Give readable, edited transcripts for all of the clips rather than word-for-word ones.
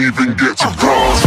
even get to cross.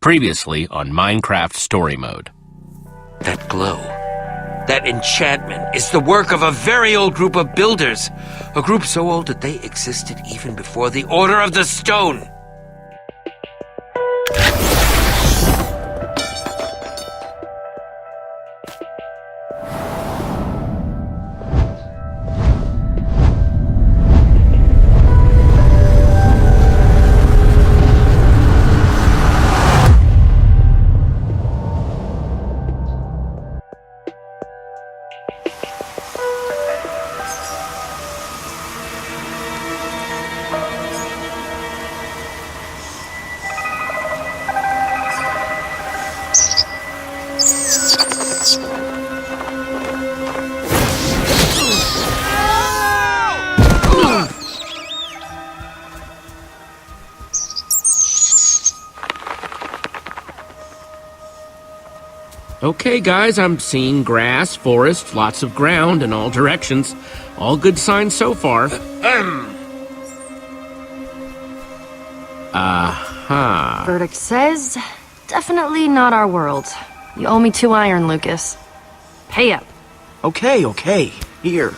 Previously on Minecraft Story Mode. That glow, that enchantment is the work of a very old group of builders. A group so old that they existed even before the Order of the Stone. Okay, guys, I'm seeing grass, forest, lots of ground in all directions. All good signs so far. Verdict says, definitely not our world. You owe me 2 iron, Lucas. Pay up. Okay. Here.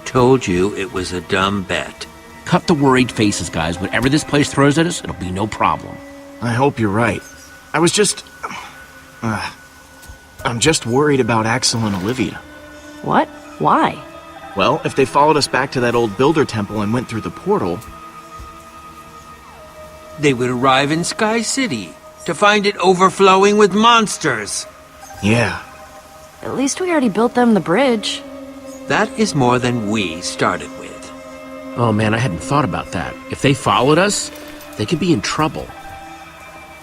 Told you it was a dumb bet. Cut the worried faces, guys. Whatever this place throws at us, it'll be no problem. I hope you're right. I was just... I'm just worried about Axel and Olivia. What? Why? Well, if they followed us back to that old builder temple and went through the portal... They would arrive in Sky City to find it overflowing with monsters. Yeah. At least we already built them the bridge. That is more than we started with. Oh man, I hadn't thought about that. If they followed us, they could be in trouble.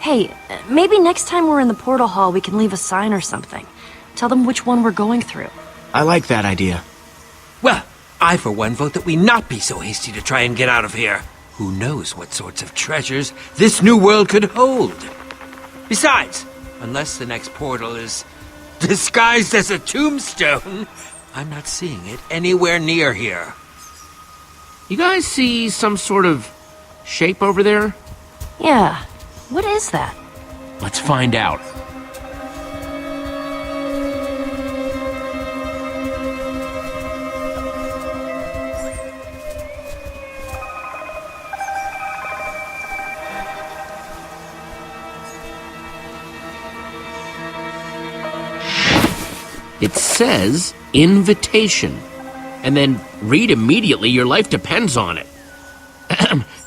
Hey, maybe next time we're in the portal hall we can leave a sign or something. Tell them which one we're going through. I like that idea. Well, I for one vote that we not be so hasty to try and get out of here. Who knows what sorts of treasures this new world could hold? Besides, unless the next portal is disguised as a tombstone, I'm not seeing it anywhere near here. You guys see some sort of shape over there? Yeah. What is that? Let's find out. It says invitation. And then read immediately, your life depends on it.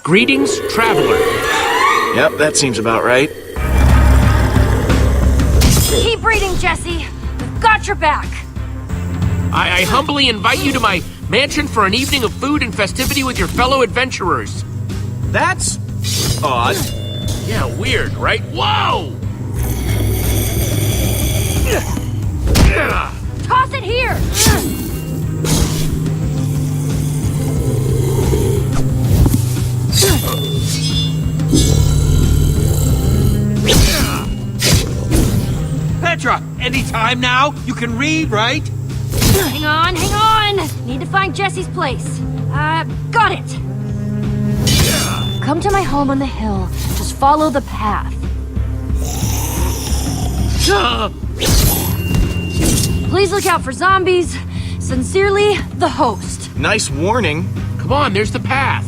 Greetings, traveler. Yep, that seems about right. Keep reading, Jesse. We've got your back. I humbly invite you to my mansion for an evening of food and festivity with your fellow adventurers. That's... odd. Yeah, weird, right? Whoa! Toss it here! Petra, any time now? You can read, right? Hang on. Need to find Jesse's place. Got it. Come to my home on the hill. Just follow the path. Please look out for zombies. Sincerely, the host. Nice warning. Come on, there's the path.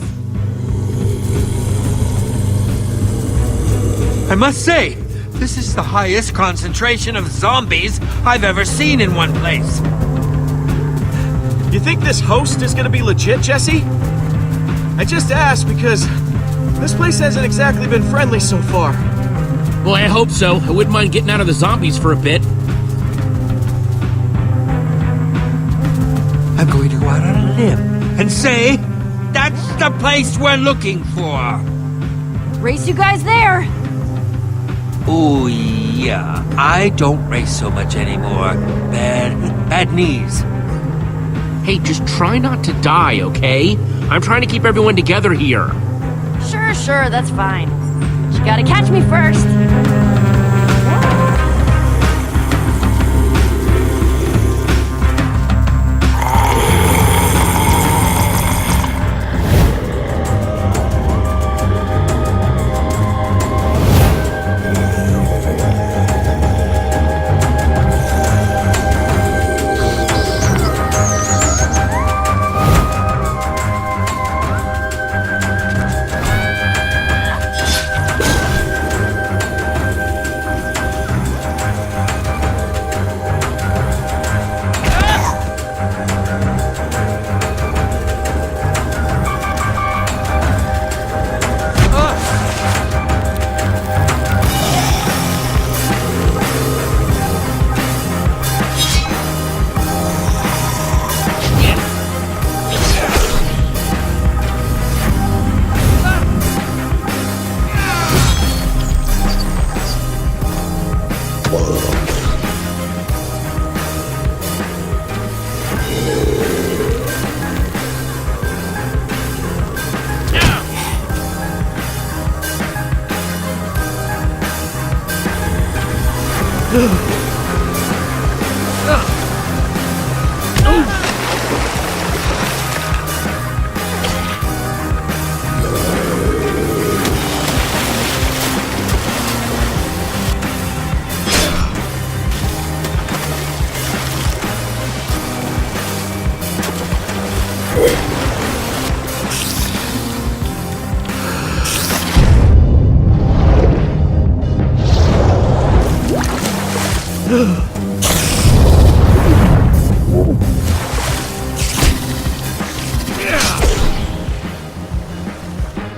I must say, this is the highest concentration of zombies I've ever seen in one place. You think this host is gonna be legit, Jesse? I just asked because this place hasn't exactly been friendly so far. Well, I hope so. I wouldn't mind getting out of the zombies for a bit. I'm going to go out on a limb and say that's the place we're looking for. Race you guys there. Oh, yeah. I don't race so much anymore. Bad knees. Hey, just try not to die, okay? I'm trying to keep everyone together here. Sure, that's fine. But you gotta catch me first.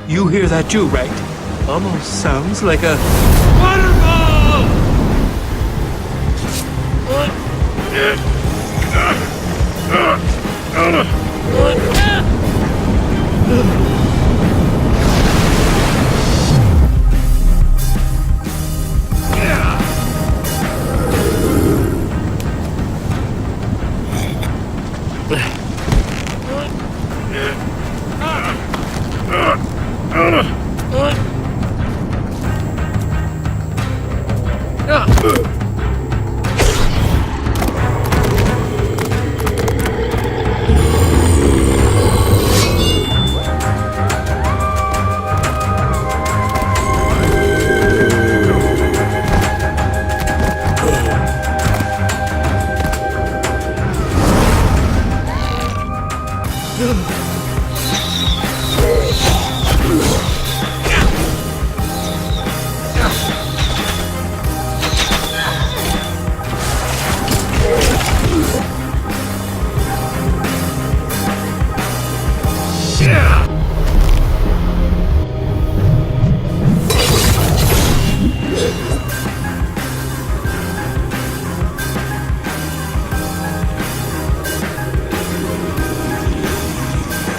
You hear that too, right? Almost sounds like a waterfall!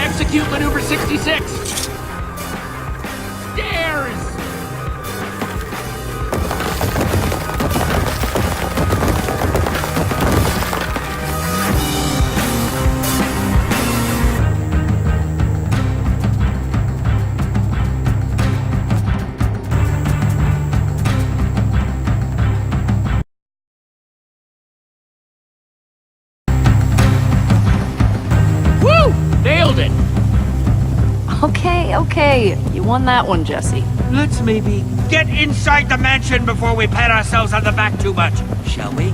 Execute maneuver 66! Stairs! Woo! Nailed it! Okay. You won that one, Jesse. Let's maybe get inside the mansion before we pat ourselves on the back too much, shall we?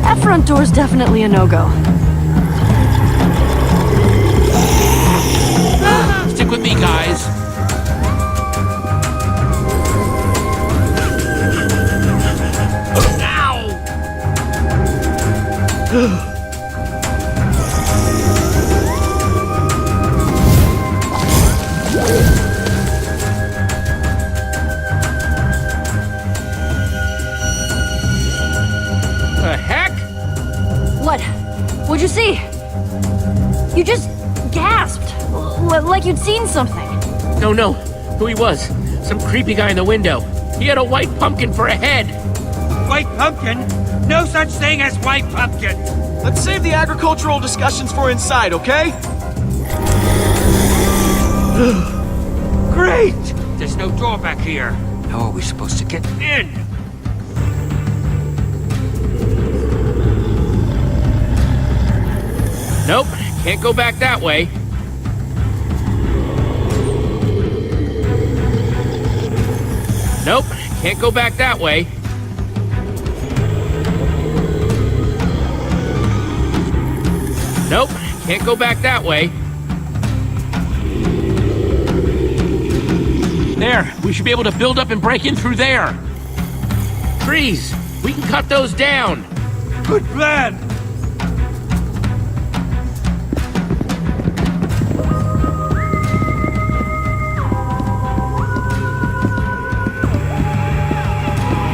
That front door's definitely a no-go. Stick with me, guys. What'd you see? You just gasped, like you'd seen something. No, who he was. Some creepy guy in the window. He had a white pumpkin for a head. White pumpkin? No such thing as white pumpkin! Let's save the agricultural discussions for inside, okay? Great! There's no door back here. How are we supposed to get in? Nope, can't go back that way. Nope, can't go back that way. Nope, can't go back that way. There, we should be able to build up and break in through there. Trees, we can cut those down. Good plan!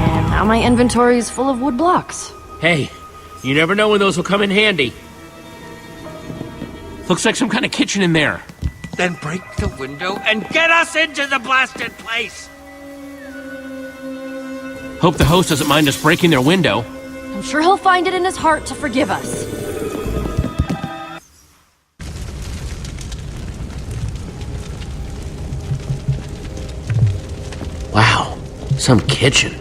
And now my inventory's full of wood blocks. Hey, you never know when those will come in handy. Looks like some kind of kitchen in there. Then break the window and get us into the blasted place! Hope the host doesn't mind us breaking their window. I'm sure he'll find it in his heart to forgive us. Wow, some kitchen.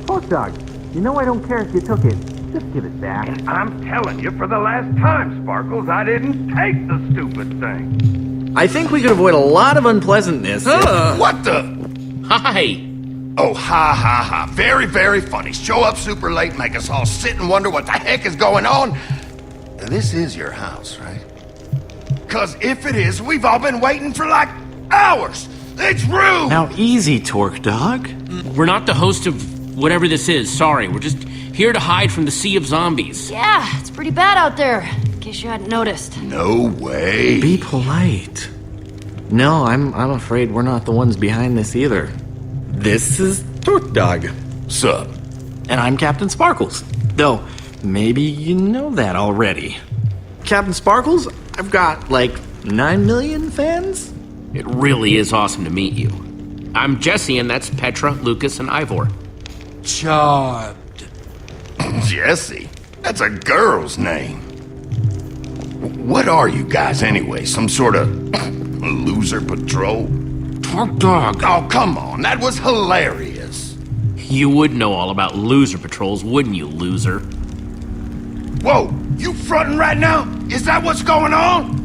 Hot dog, you know I don't care if you took it. Just give it back. And I'm telling you for the last time, Sparkles, I didn't take the stupid thing. I think we could avoid a lot of unpleasantness. What the? Hi. Oh, ha. Very, very funny. Show up super late, make us all sit and wonder what the heck is going on. This is your house, right? Because if it is, we've all been waiting for like hours. It's rude. Now easy, Torque Dog. We're not the host of whatever this is, sorry. We're just here to hide from the sea of zombies. Yeah, it's pretty bad out there, in case you hadn't noticed. No way. Be polite. No, I'm afraid we're not the ones behind this either. This is Torque Dog. Sup? And I'm Captain Sparkles. Though, maybe you know that already. Captain Sparkles, I've got like 9 million fans? It really is awesome to meet you. I'm Jesse, and that's Petra, Lucas, and Ivor. Charmed. Jesse? That's a girl's name. What are you guys anyway? Some sort of loser patrol? Torque Dog. Oh, come on. That was hilarious. You would know all about loser patrols, wouldn't you, loser? Whoa, you fronting right now? Is that what's going on?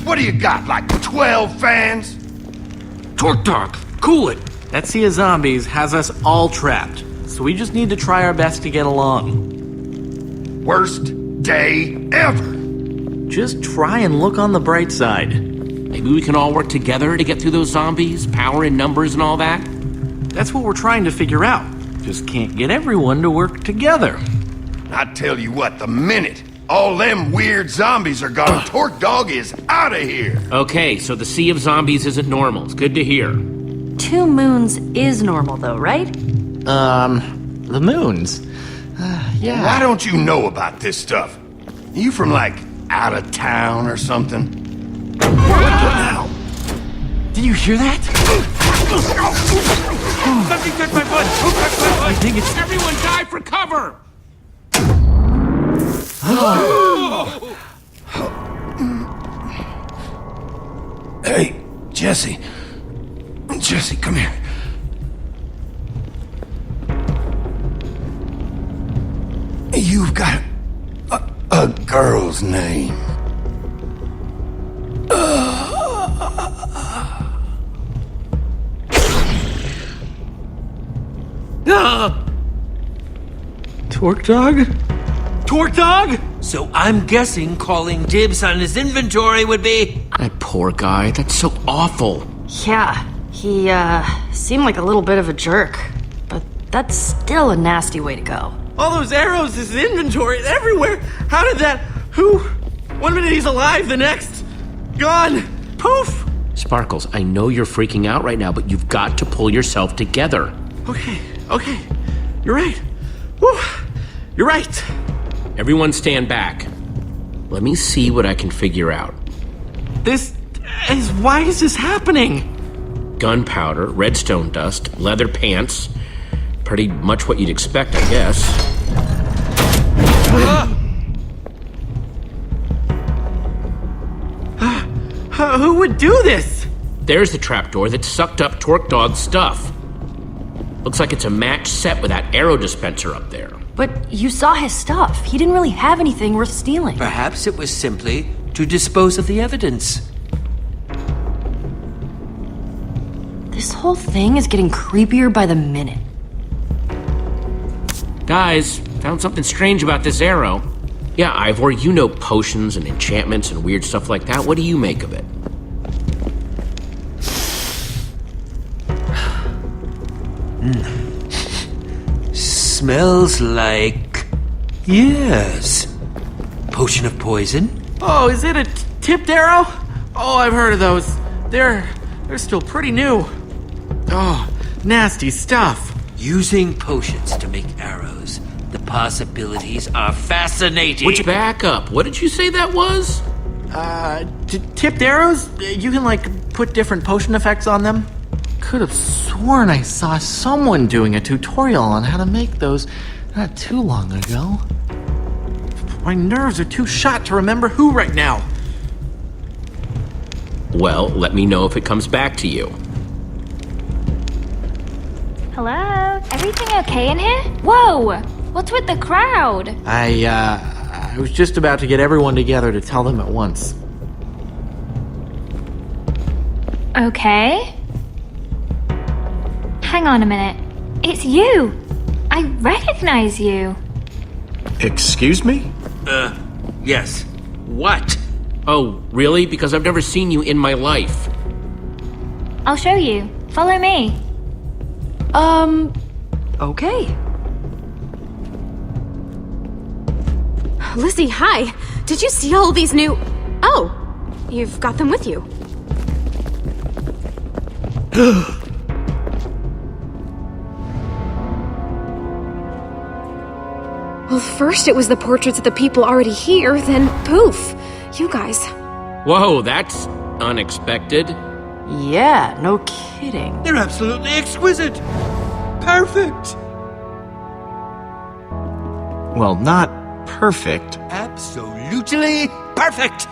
What do you got, like 12 fans? Torque Dog, cool it. That sea of zombies has us all trapped, so we just need to try our best to get along. Worst day ever. Just try and look on the bright side. Maybe we can all work together to get through those zombies, power in numbers and all that? That's what we're trying to figure out. Just can't get everyone to work together. I tell you what, the minute all them weird zombies are gone, Torque Dog is out of here. Okay, so the sea of zombies isn't normal. It's good to hear. 2 moons is normal, though, right? The moons. Yeah. Why don't you know about this stuff? You from, like, out of town or something? What the hell? Did you hear that? Something touched my butt! Who touched my butt? I think it's... Everyone dive for cover! Hey, Jesse. Jesse, come here. You've got a girl's name. Torque Dog? Torque Dog? So I'm guessing calling dibs on his inventory would be... That poor guy, that's so awful. Yeah, he, seemed like a little bit of a jerk. But that's still a nasty way to go. All those arrows, his inventory, everywhere. How did that... Who? 1 minute he's alive, the next... Gone. Poof. Sparkles, I know you're freaking out right now, but you've got to pull yourself together. Okay. You're right. Whew. You're right. Everyone stand back. Let me see what I can figure out. Why is this happening? Gunpowder, redstone dust, leather pants. Pretty much what you'd expect, I guess. Who would do this? There's the trapdoor that sucked up Torque Dog's stuff. Looks like it's a match set with that arrow dispenser up there. But you saw his stuff. He didn't really have anything worth stealing. Perhaps it was simply to dispose of the evidence. This whole thing is getting creepier by the minute. Guys, found something strange about this arrow. Yeah, Ivor, you know potions and enchantments and weird stuff like that. What do you make of it? Smells like... yes. Potion of poison? Oh, is it a tipped arrow? Oh, I've heard of those. They're still pretty new. Oh, nasty stuff. Using potions to make arrows. The possibilities are fascinating. Which back up. What did you say that was? Tipped arrows? You can, like, put different potion effects on them? Could have sworn I saw someone doing a tutorial on how to make those not too long ago. My nerves are too shot to remember who right now. Well, let me know if it comes back to you. Hello? Everything okay in here? Whoa! What's with the crowd? I was just about to get everyone together to tell them at once. Okay. Hang on a minute. It's you! I recognize you. Excuse me? Yes. What? Oh, really? Because I've never seen you in my life. I'll show you. Follow me. Okay. Lizzie, hi. Did you see all these new... Oh, you've got them with you. Well, first it was the portraits of the people already here, then poof, you guys. Whoa, that's unexpected. Yeah, no kidding. They're absolutely exquisite. Perfect. Well, not perfect. Absolutely perfect.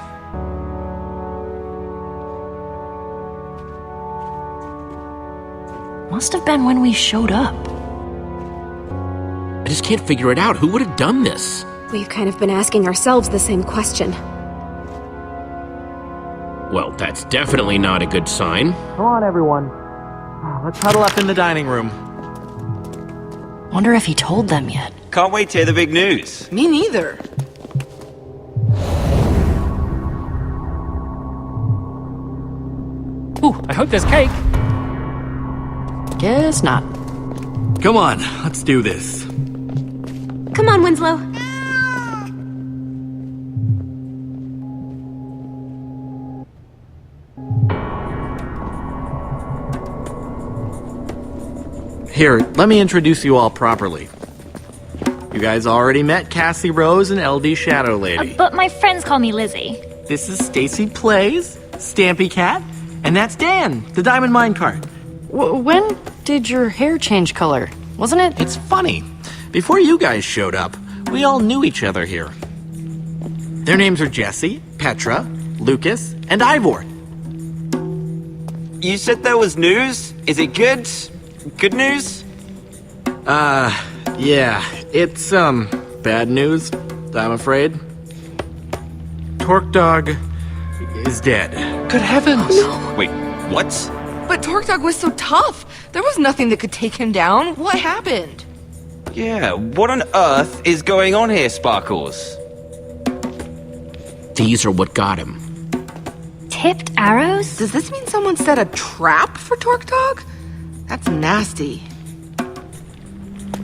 Must have been when we showed up. I just can't figure it out. Who would have done this? We've kind of been asking ourselves the same question. Well, that's definitely not a good sign. Come on, everyone. Let's huddle up in the dining room. Wonder if he told them yet. Can't wait to hear the big news. Me neither. Ooh, I hope there's cake. Guess not. Come on, let's do this. Come on, Winslow. Here, let me introduce you all properly. You guys already met Cassie Rose and LD Shadow Lady. But my friends call me Lizzie. This is Stacy Plays, Stampy Cat, and that's Dan, the Diamond Minecart. When did your hair change color? Wasn't it? It's funny. Before you guys showed up, we all knew each other here. Their names are Jesse, Petra, Lucas, and Ivor. You said there was news? Is it good? Good news? Yeah, it's, bad news, I'm afraid. Torque Dog is dead. Good heavens. Oh, Wait, what? But Torque Dog was so tough. There was nothing that could take him down. What happened? Yeah, what on earth is going on here, Sparkles? These are what got him. Tipped arrows? Does this mean someone set a trap for Torque Dog? That's nasty.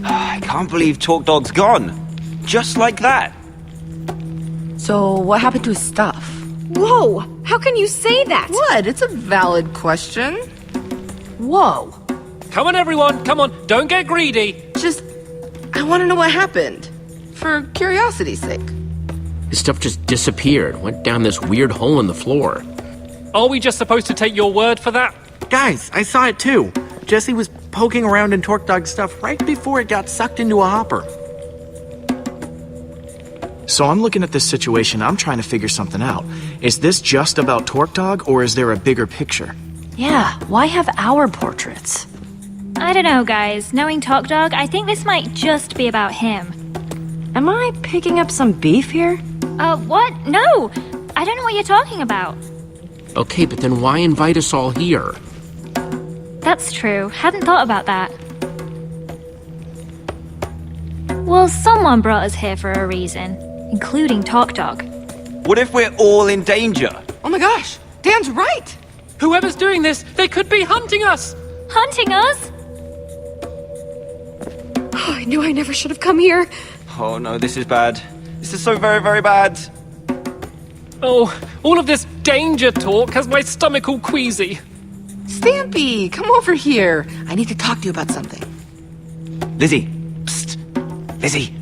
I can't believe Torque Dog's gone. Just like that. So what happened to his stuff? Whoa! How can you say that? What? It's a valid question. Whoa. Come on, everyone. Come on. Don't get greedy. Just, I want to know what happened. for curiosity's sake. His stuff just disappeared, went down this weird hole in the floor. Are we just supposed to take your word for that? Guys, I saw it too. Jesse was poking around in Torque Dog's stuff right before it got sucked into a hopper. So I'm looking at this situation, I'm trying to figure something out. Is this just about Torque Dog, or is there a bigger picture? Yeah, why have our portraits? I don't know, guys. Knowing Talk Dog, I think this might just be about him. Am I picking up some beef here? What? No! I don't know what you're talking about. Okay, but then why invite us all here? That's true. Hadn't thought about that. Well, someone brought us here for a reason, including Talk Dog. What if we're all in danger? Oh my gosh, Dan's right! Whoever's doing this, they could be hunting us! Hunting us? Oh, I knew I never should have come here. Oh no, this is bad. This is so very, very bad. Oh, all of this danger talk has my stomach all queasy. Stampy, come over here. I need to talk to you about something. Lizzie. Psst. Lizzie.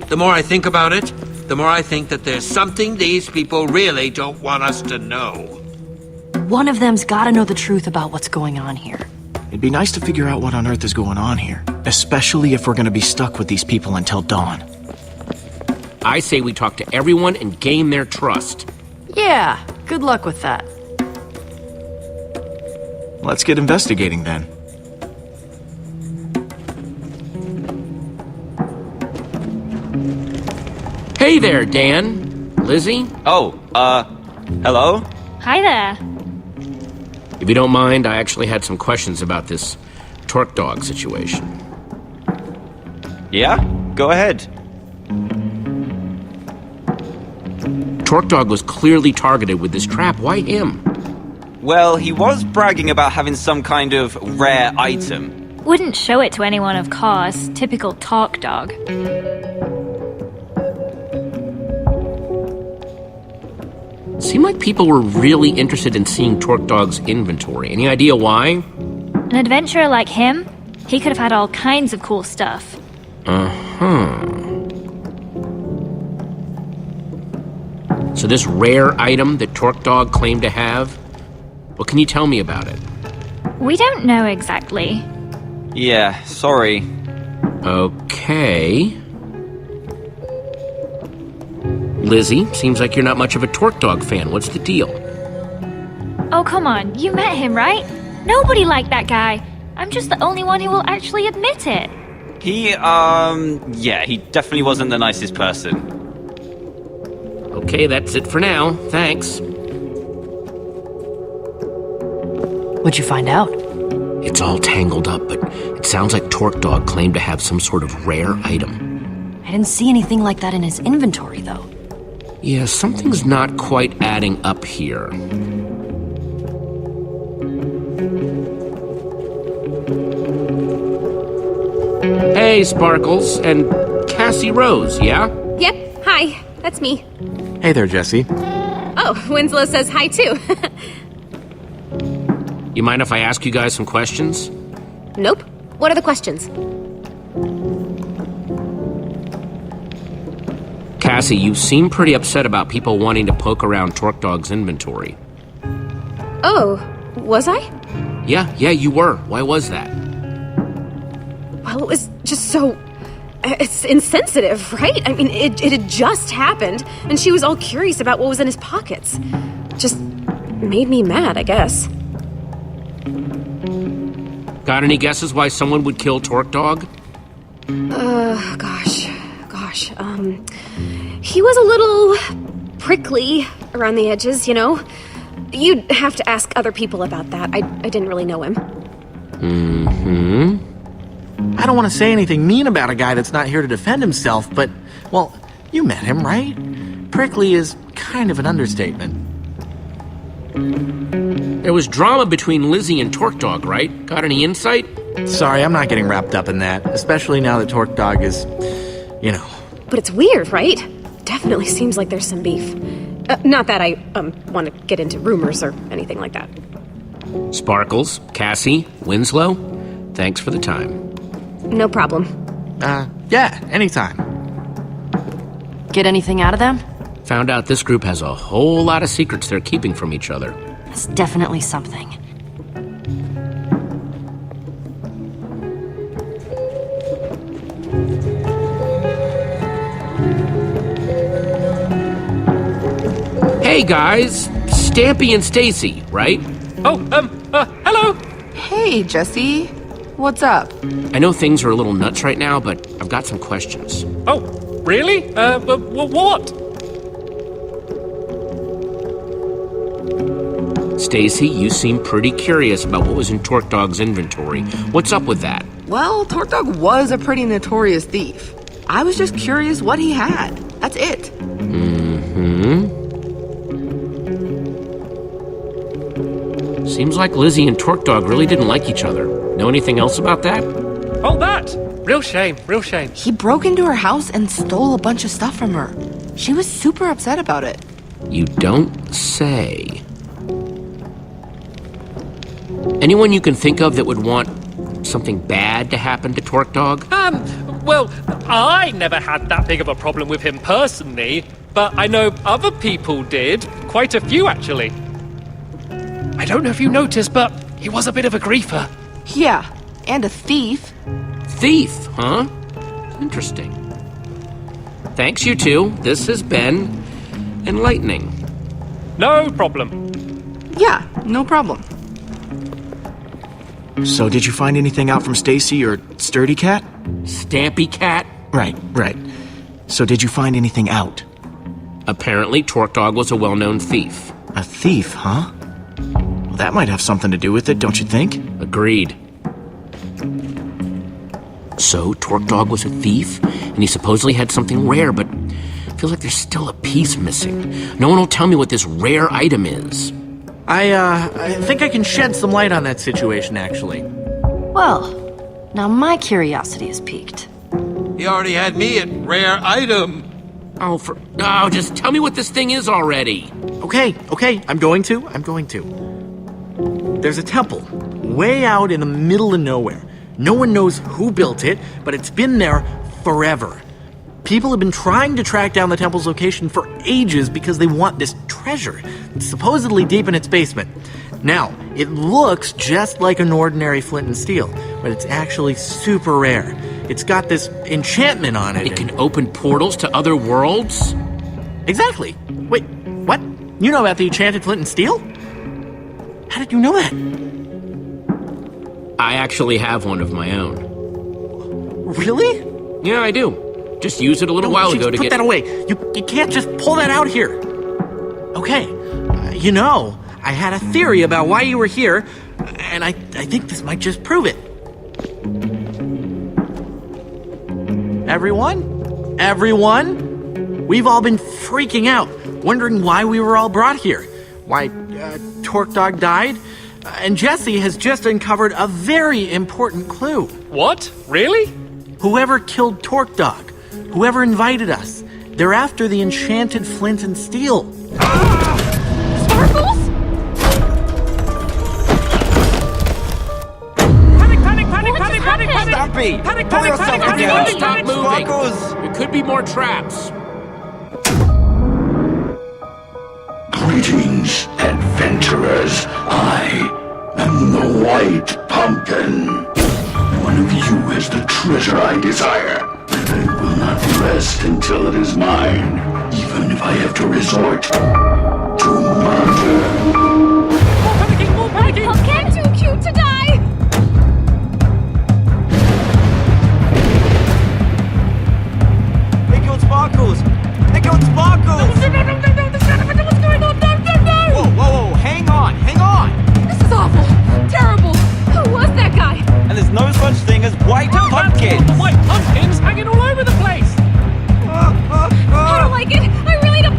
The more I think about it, the more I think that there's something these people really don't want us to know. One of them's gotta know the truth about what's going on here. It'd be nice to figure out what on earth is going on here, especially if we're gonna be stuck with these people until dawn. I say we talk to everyone and gain their trust. Yeah, good luck with that. Let's get investigating then. Hey there, Dan. Lizzie? Oh, hello? Hi there. If you don't mind, I actually had some questions about this Torque Dog situation. Yeah? Go ahead. Torque Dog was clearly targeted with this trap. Why him? Well, he was bragging about having some kind of rare item. Wouldn't show it to anyone, of course. Typical Talk Dog. Seemed like people were really interested in seeing Torque Dog's inventory. Any idea why? An adventurer like him, he could have had all kinds of cool stuff. So this rare item that Torque Dog claimed to have, what can you tell me about it? We don't know exactly. Yeah, sorry. Okay. Lizzie, seems like you're not much of a Torque Dog fan. What's the deal? Oh, come on. You met him, right? Nobody liked that guy. I'm just the only one who will actually admit it. Yeah, he definitely wasn't the nicest person. Okay, that's it for now. Thanks. What'd you find out? It's all tangled up, but it sounds like Torque Dog claimed to have some sort of rare item. I didn't see anything like that in his inventory, though. Yeah, something's not quite adding up here. Hey, Sparkles, and Cassie Rose, yeah? Yep, hi, that's me. Hey there, Jesse. Oh, Winslow says hi too. You mind if I ask you guys some questions? Nope. What are the questions? Cassie, you seem pretty upset about people wanting to poke around Torque Dog's inventory. Oh, was I? Yeah, you were. Why was that? Well, it was just so... It's insensitive, right? I mean, it had just happened, and she was all curious about what was in his pockets. Just made me mad, I guess. Got any guesses why someone would kill Torque Dog? Gosh. He was a little prickly around the edges, you know? You'd have to ask other people about that. I didn't really know him. I don't want to say anything mean about a guy that's not here to defend himself, but, well, you met him, right? Prickly is kind of an understatement. There was drama between Lizzie and Torque Dog, right? Got any insight? Sorry, I'm not getting wrapped up in that, especially now that Torque Dog is, you know. But it's weird, right? Definitely seems like there's some beef. Not that I, want to get into rumors or anything like that. Sparkles, Cassie, Winslow, thanks for the time. No problem. Yeah, Yeah, anytime. Get anything out of them? Found out this group has a whole lot of secrets they're keeping from each other. That's definitely something. Hey guys, Stampy and Stacy, right? Oh, hello! Hey, Jesse. What's up? I know things are a little nuts right now, but I've got some questions. Oh, really? What? Stacy, you seem pretty curious about what was in Torque Dog's inventory. What's up with that? Well, Torque Dog was a pretty notorious thief. I was just curious what he had. That's it. Seems like Lizzie and Torque Dog really didn't like each other. Know anything else about that? Oh, that! Real shame, real shame. He broke into her house and stole a bunch of stuff from her. She was super upset about it. You don't say. Anyone you can think of that would want something bad to happen to Torque Dog? Well, I never had that big of a problem with him personally, but I know other people did. Quite a few, actually. I don't know if you noticed, but he was a bit of a griefer. Yeah, and a thief. Thief, huh? Interesting. Thanks, you two. This has been enlightening. No problem. Yeah, no problem. So did you find anything out from Stacy or Sturdy Cat? Stampy Cat? Right. So did you find anything out? Apparently, Torque Dog was a well-known thief. A thief, huh? Well, that might have something to do with it, don't you think? Agreed. So, Torque Dog was a thief, and he supposedly had something rare, but I feel like there's still a piece missing. No one will tell me what this rare item is. I think I can shed some light on that situation, actually. Well, now my curiosity is piqued. He already had me at rare item. Oh, just tell me what this thing is already. Okay, I'm going to. There's a temple way out in the middle of nowhere. No one knows who built it, but it's been there forever. People have been trying to track down the temple's location for ages because they want this treasure. It's supposedly deep in its basement. Now, it looks just like an ordinary flint and steel, but it's actually super rare. It's got this enchantment on it. It can open portals to other worlds? Exactly. Wait, what? You know about the enchanted flint and steel? How did you know that? I actually have one of my own. Really? Yeah, I do. Just used it a little while ago to put get... that away. You can't just pull that out here. Okay. I had a theory about why you were here, and I think this might just prove it. Everyone? We've all been freaking out, wondering why we were all brought here. Why Torque Dog died, and Jesse has just uncovered a very important clue. What? Really? Whoever killed Torque Dog, whoever invited us, they're after the enchanted flint and steel. Sparkles? Panic! Stampy! Panic! Pull yourself together! Stop moving! Sparkles! There could be more traps. Greetings, adventurers. I am the White Pumpkin. One of you has the treasure I desire, and I will not rest until it is mine, even if I have to resort to murder. More panicking! Pumpkin, too cute to die! They killed Sparkles! They killed Sparkles! No, what's going on? No! Whoa, hang on! This is awful! Terrible! Who was that guy? And there's no such thing as white pumpkins! The white pumpkins hanging all over the place! I don't like it! I really don't...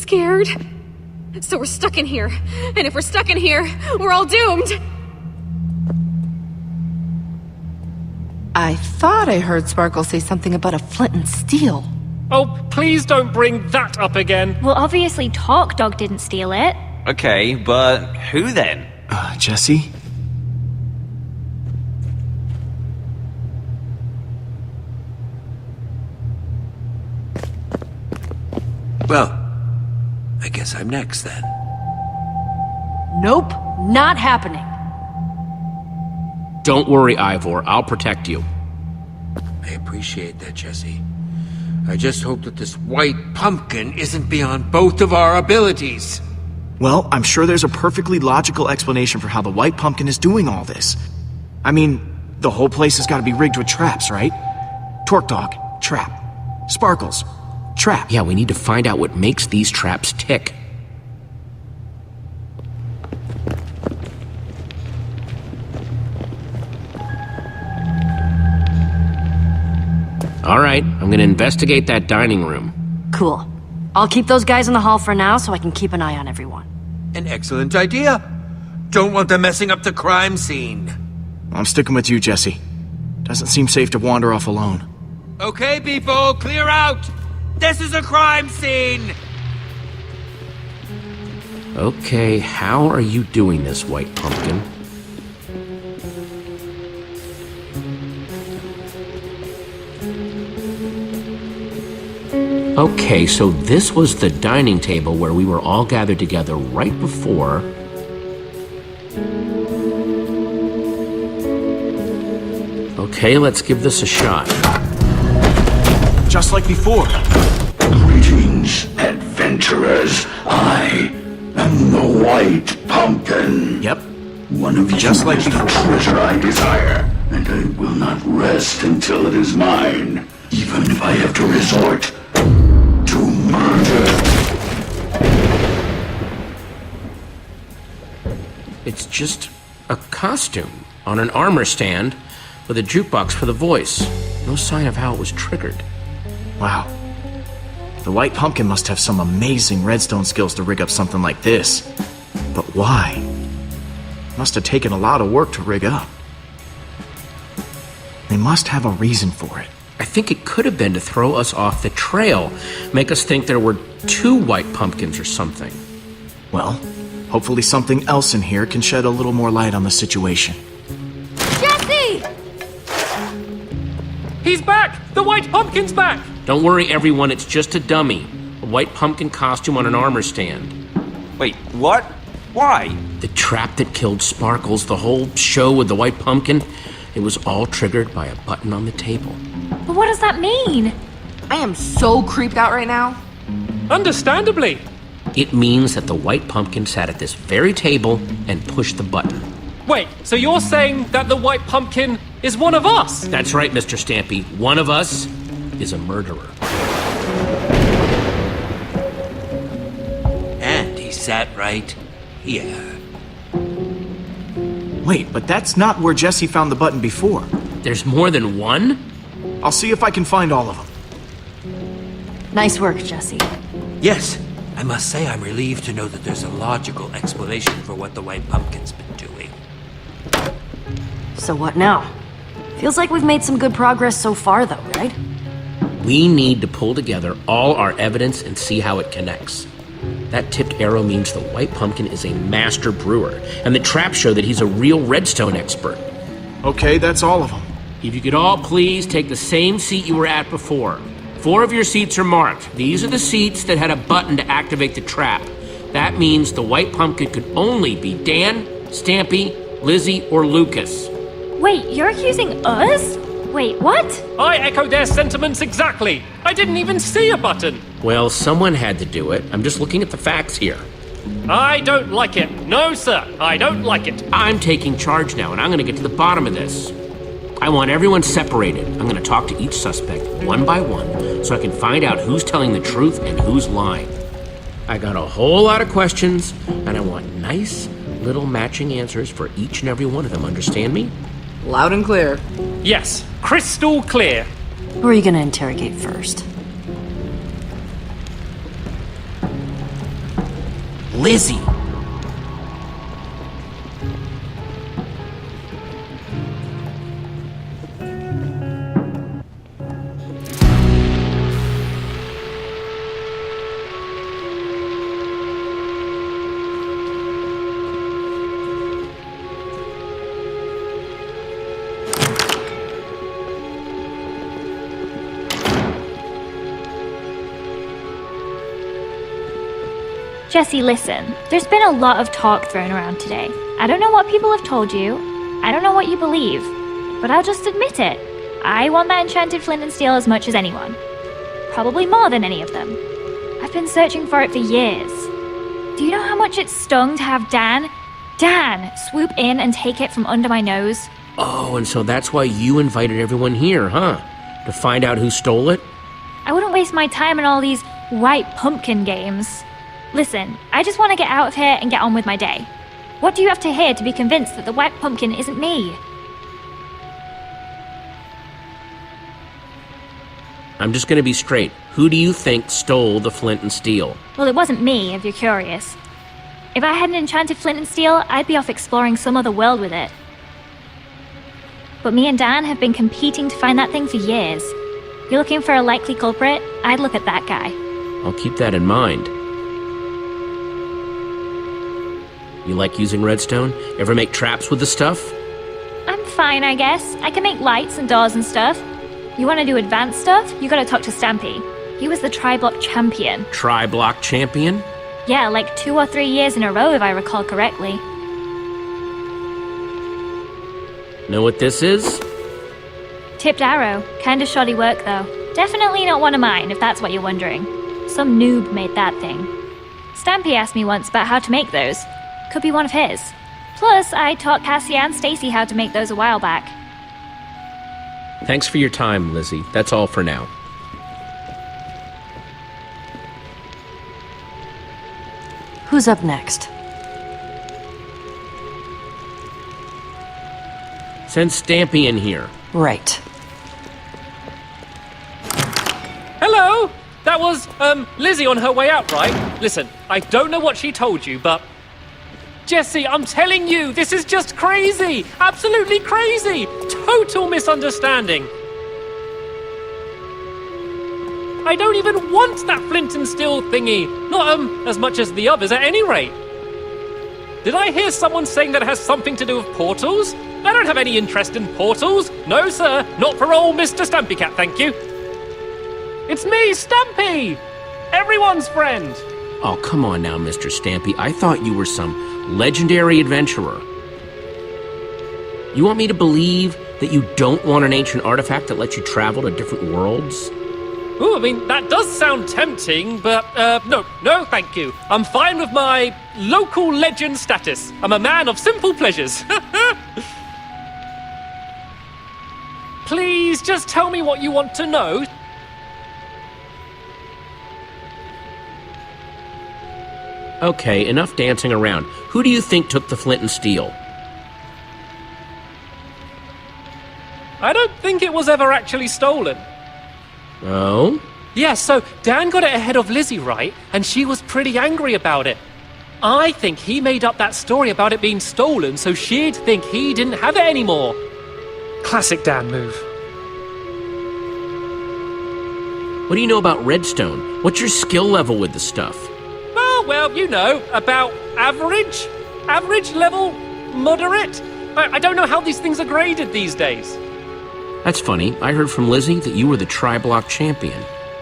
scared. So we're stuck in here. And if we're stuck in here, we're all doomed. I thought I heard Sparkle say something about a flint and steel. Oh, please don't bring that up again. Well, obviously Talk Dog didn't steal it. Okay, but who then? Jesse? Well, I guess I'm next then. Nope, not happening. Don't worry, Ivor. I'll protect you. I appreciate that, Jesse. I just hope that this white pumpkin isn't beyond both of our abilities. Well, I'm sure there's a perfectly logical explanation for how the white pumpkin is doing all this. I mean, the whole place has got to be rigged with traps, right? Torque Dog, trap. Sparkles, trap. Yeah, we need to find out what makes these traps tick. All right, I'm gonna investigate that dining room. Cool. I'll keep those guys in the hall for now so I can keep an eye on everyone. An excellent idea. Don't want them messing up the crime scene. I'm sticking with you, Jesse. Doesn't seem safe to wander off alone. Okay, people, clear out! This is a crime scene! Okay, how are you doing this, White Pumpkin? Okay, so this was the dining table where we were all gathered together right before... Okay, let's give this a shot. Just like before. Greetings, adventurers. I am the White Pumpkin. Yep. One of you Just like is the before. treasure I desire, and I will not rest until it is mine, even if I have to resort to murder. It's just a costume on an armor stand with a jukebox for the voice. No sign of how it was triggered. Wow. The White Pumpkin must have some amazing redstone skills to rig up something like this. But why? Must have taken a lot of work to rig up. They must have a reason for it. I think it could have been to throw us off the trail, make us think there were two White Pumpkins or something. Well, hopefully something else in here can shed a little more light on the situation. Jesse! He's back! The White Pumpkin's back! Don't worry, everyone, it's just a dummy. A White Pumpkin costume on an armor stand. Wait, what? Why? The trap that killed Sparkles, the whole show with the White Pumpkin, it was all triggered by a button on the table. But what does that mean? I am so creeped out right now. Understandably. It means that the White Pumpkin sat at this very table and pushed the button. Wait, so you're saying that the White Pumpkin is one of us? That's right, Mr. Stampy. One of us is a murderer. And he sat right here. Wait, but that's not where Jesse found the button before. There's more than one? I'll see if I can find all of them. Nice work, Jesse. Yes, I must say I'm relieved to know that there's a logical explanation for what the White Pumpkin's been doing. So what now? Feels like we've made some good progress so far, though, right? We need to pull together all our evidence and see how it connects. That tipped arrow means the White Pumpkin is a master brewer, and the traps show that he's a real redstone expert. Okay, that's all of them. If you could all please take the same seat you were at before. 4 of your seats are marked. These are the seats that had a button to activate the trap. That means the White Pumpkin could only be Dan, Stampy, Lizzie, or Lucas. Wait, you're accusing us? Wait, what? I echo their sentiments exactly. I didn't even see a button. Well, someone had to do it. I'm just looking at the facts here. I don't like it. No, sir, I don't like it. I'm taking charge now, and I'm going to get to the bottom of this. I want everyone separated. I'm going to talk to each suspect one by one so I can find out who's telling the truth and who's lying. I got a whole lot of questions, and I want nice little matching answers for each and every one of them. Understand me? Loud and clear. Yes, crystal clear. Who are you gonna interrogate first? Lizzie. Jesse, listen. There's been a lot of talk thrown around today. I don't know what people have told you. I don't know what you believe. But I'll just admit it. I want that enchanted flint and steel as much as anyone. Probably more than any of them. I've been searching for it for years. Do you know how much it stung to have Dan swoop in and take it from under my nose? Oh, and so that's why you invited everyone here, huh? To find out who stole it? I wouldn't waste my time on all these white pumpkin games. Listen, I just want to get out of here and get on with my day. What do you have to hear to be convinced that the white pumpkin isn't me? I'm just gonna be straight. Who do you think stole the flint and steel? Well, it wasn't me, if you're curious. If I had an enchanted flint and steel, I'd be off exploring some other world with it. But me and Dan have been competing to find that thing for years. You're looking for a likely culprit? I'd look at that guy. I'll keep that in mind. You like using redstone? Ever make traps with the stuff? I'm fine, I guess. I can make lights and doors and stuff. You want to do advanced stuff? You gotta talk to Stampy. He was the tri-block champion. Tri-block champion? Yeah, like 2 or 3 years in a row if I recall correctly. Know what this is? Tipped arrow. Kinda shoddy work though. Definitely not one of mine, if that's what you're wondering. Some noob made that thing. Stampy asked me once about how to make those. Could be one of his. Plus, I taught Cassie and Stacy how to make those a while back. Thanks for your time, Lizzie. That's all for now. Who's up next? Send Stampy in here. Right. Hello! That was, Lizzie on her way out, right? Listen, I don't know what she told you, but... Jesse, I'm telling you, this is just crazy! Absolutely crazy! Total misunderstanding! I don't even want that flint and steel thingy! Not, as much as the others at any rate! Did I hear someone saying that it has something to do with portals? I don't have any interest in portals! No, sir, not for old Mr. Stampy Cat, thank you! It's me, Stampy! Everyone's friend! Oh, come on now, Mr. Stampy. I thought you were some legendary adventurer. You want me to believe that you don't want an ancient artifact that lets you travel to different worlds? Ooh, I mean, that does sound tempting, but, no, thank you. I'm fine with my local legend status. I'm a man of simple pleasures. Please, just tell me what you want to know. Okay, enough dancing around. Who do you think took the flint and steel? I don't think it was ever actually stolen. Oh? Yeah, so Dan got it ahead of Lizzie, right? And she was pretty angry about it. I think he made up that story about it being stolen so she'd think he didn't have it anymore. Classic Dan move. What do you know about redstone? What's your skill level with the stuff? Well, you know, about average? Average level? Moderate? I don't know how these things are graded these days. That's funny. I heard from Lizzie that you were the tri-block champion.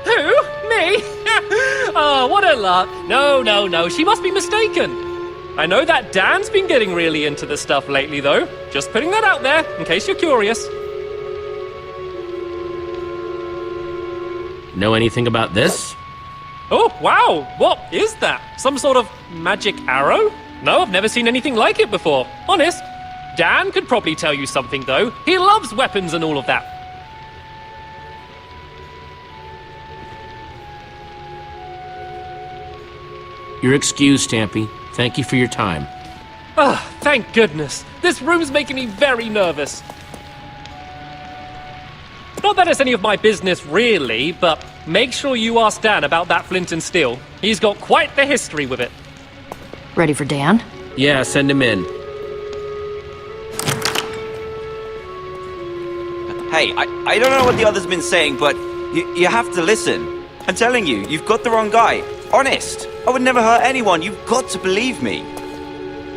Who? Me? Oh, what a lark. No. She must be mistaken. I know that Dan's been getting really into the stuff lately, though. Just putting that out there, in case you're curious. Know anything about this? Oh, wow! What is that? Some sort of magic arrow? No, I've never seen anything like it before. Honest. Dan could probably tell you something, though. He loves weapons and all of that. You're excused, Stampy. Thank you for your time. Ah, thank goodness. This room's making me very nervous. Not that it's any of my business, really, but make sure you ask Dan about that flint and steel. He's got quite the history with it. Ready for Dan? Yeah, send him in. Hey, I don't know what the other's been saying, but you have to listen. I'm telling you, you've got the wrong guy. Honest. I would never hurt anyone. You've got to believe me.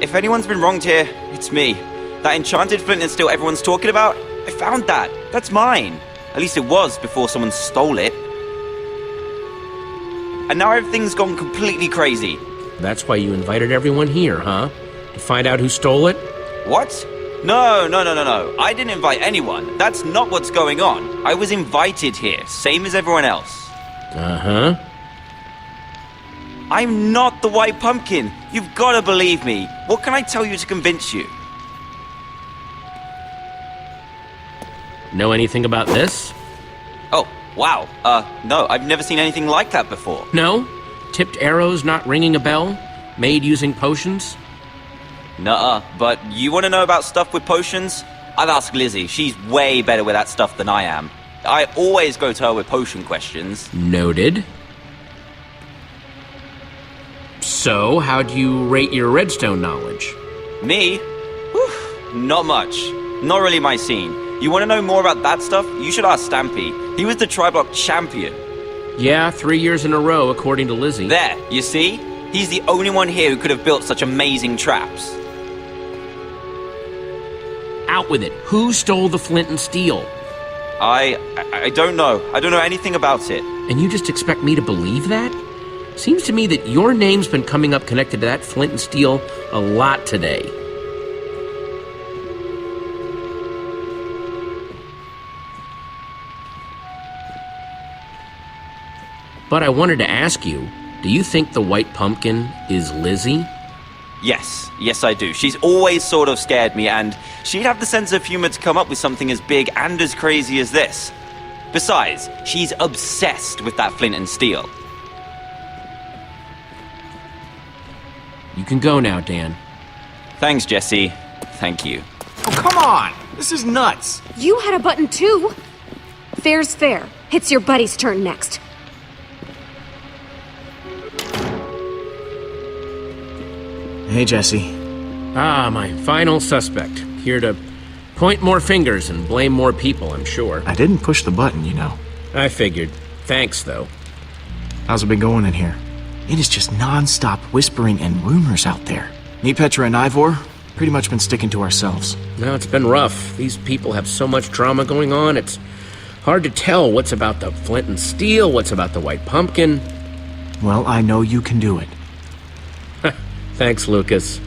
If anyone's been wronged here, it's me. That enchanted flint and steel everyone's talking about, I found that. That's mine. At least it was before someone stole it. And now everything's gone completely crazy. That's why you invited everyone here, huh? To find out who stole it? What? No. I didn't invite anyone. That's not what's going on. I was invited here, same as everyone else. Uh-huh. I'm not the White Pumpkin. You've got to believe me. What can I tell you to convince you? Know anything about this? Oh, wow. No, I've never seen anything like that before. No? Tipped arrows not ringing a bell? Made using potions? Nuh-uh, but you want to know about stuff with potions? I'd ask Lizzie. She's way better with that stuff than I am. I always go to her with potion questions. Noted. So, how do you rate your redstone knowledge? Me? Whew, not much. Not really my scene. You want to know more about that stuff? You should ask Stampy. He was the Tri-Block champion. Yeah, 3 years in a row, according to Lizzie. There, you see? He's the only one here who could have built such amazing traps. Out with it. Who stole the flint and steel? I don't know. I don't know anything about it. And you just expect me to believe that? Seems to me that your name's been coming up connected to that flint and steel a lot today. But I wanted to ask you, do you think the White Pumpkin is Lizzie? Yes, I do. She's always sort of scared me, and she'd have the sense of humor to come up with something as big and as crazy as this. Besides, she's obsessed with that flint and steel. You can go now, Dan. Thanks, Jesse. Thank you. Oh, come on! This is nuts! You had a button too. Fair's fair. It's your buddy's turn next. Hey, Jesse. Ah, my final suspect. Here to point more fingers and blame more people, I'm sure. I didn't push the button, you know. I figured. Thanks, though. How's it been going in here? It is just non-stop whispering and rumors out there. Me, Petra, and Ivor, pretty much been sticking to ourselves. No, it's been rough. These people have so much drama going on, it's hard to tell what's about the flint and steel, what's about the White Pumpkin. Well, I know you can do it. Thanks, Lucas.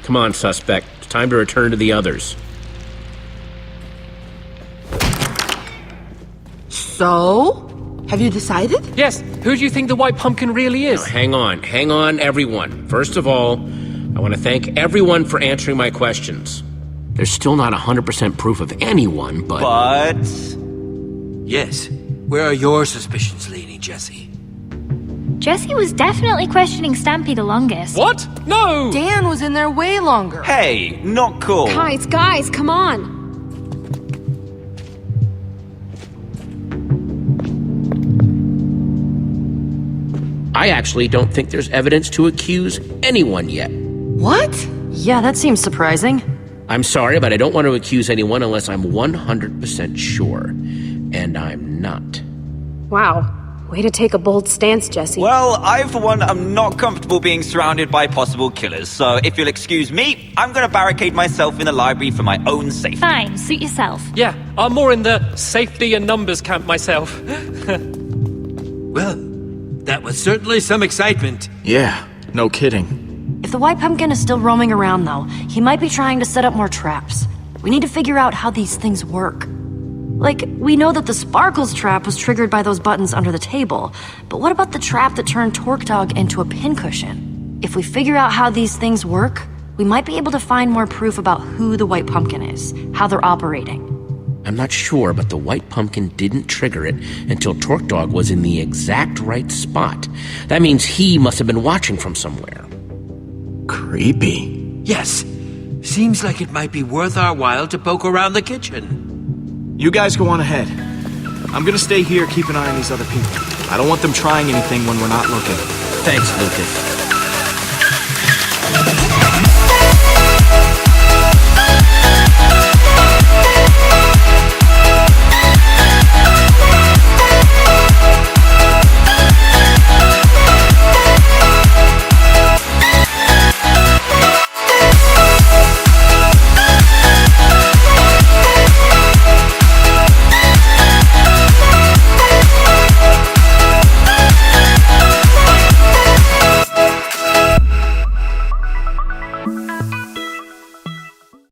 Come on, suspect. It's time to return to the others. So? Have you decided? Yes, who do you think the White Pumpkin really is? Now, hang on, everyone. First of all, I want to thank everyone for answering my questions. There's still not 100% proof of anyone, but... Yes. Where are your suspicions leaning, Jesse? Jesse was definitely questioning Stampy the longest. What? No! Dan was in there way longer. Hey, not cool. Guys, come on. I actually don't think there's evidence to accuse anyone yet. What? Yeah, that seems surprising. I'm sorry, but I don't want to accuse anyone unless I'm 100% sure. And I'm not. Wow. Way to take a bold stance, Jesse. Well, I, for one, am not comfortable being surrounded by possible killers, so if you'll excuse me, I'm gonna barricade myself in the library for my own safety. Fine, suit yourself. Yeah, I'm more in the safety and numbers camp myself. Well, that was certainly some excitement. Yeah, no kidding. If the White Pumpkin is still roaming around, though, he might be trying to set up more traps. We need to figure out how these things work. Like, we know that the Sparkles trap was triggered by those buttons under the table, but what about the trap that turned Torque Dog into a pincushion? If we figure out how these things work, we might be able to find more proof about who the White Pumpkin is, how they're operating. I'm not sure, but the White Pumpkin didn't trigger it until Torque Dog was in the exact right spot. That means he must have been watching from somewhere. Creepy. Yes. Seems like it might be worth our while to poke around the kitchen. You guys go on ahead. I'm gonna stay here, keep an eye on these other people. I don't want them trying anything when we're not looking. Thanks, Lucas.